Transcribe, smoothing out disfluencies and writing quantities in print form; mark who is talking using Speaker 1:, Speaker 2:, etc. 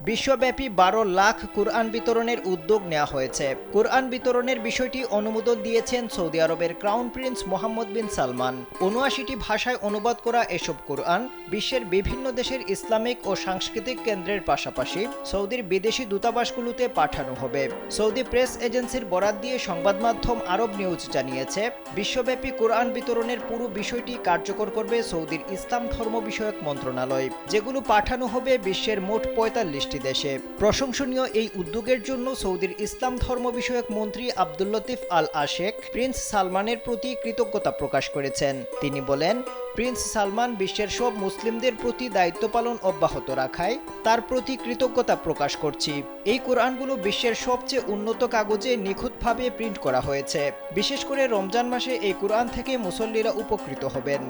Speaker 1: বিশ্বব্যাপী ১২ লাখ কুরআন বিতরণের উদ্যোগ নেওয়া হয়েছে। কুরআন বিতরণের বিষয়টি অনুমোদন দিয়েছেন সৌদি আরবের ক্রাউন প্রিন্স মোহাম্মদ বিন সালমান। ৭৯টি ভাষায় অনুবাদ করা এসব কুরআন বিশ্বের বিভিন্ন দেশের ইসলামিক ও সাংস্কৃতিক কেন্দ্রের পাশাপাশি সৌদির বিদেশি দূতাবাসগুলোতে পাঠানো হবে। সৌদি প্রেস এজেন্সির বরাত দিয়ে সংবাদ মাধ্যম আরব নিউজ জানিয়েছে, বিশ্বব্যাপী কুরআন বিতরণের পুরো বিষয়টি কার্যকর করবে সৌদির ইসলাম ধর্ম বিষয়ক মন্ত্রণালয়, যেগুলো পাঠানো হবে বিশ্বের মোট ৪৫টি দেশে। প্রশংসনীয় এই উদ্যোগের জন্য সৌদির ইসলাম ধর্ম বিষয়ক মন্ত্রী আব্দুল লতিফ আল আশেক প্রিন্স সালমানের প্রতি কৃতজ্ঞতা প্রকাশ করেছেন। তিনি বলেন, প্রিন্স সালমান বিশ্বের সব মুসলিমদের প্রতি দায়িত্ব পালন অব্যাহত রাখায় তার প্রতি কৃতজ্ঞতা প্রকাশ করছি। এই কোরআনগুলো বিশ্বের সবচেয়ে উন্নত কাগজে নিখুঁতভাবে প্রিন্ট করা হয়েছে। বিশেষ করে রমজান মাসে এই কোরআন থেকে মুসল্লিরা উপকৃত হবেন।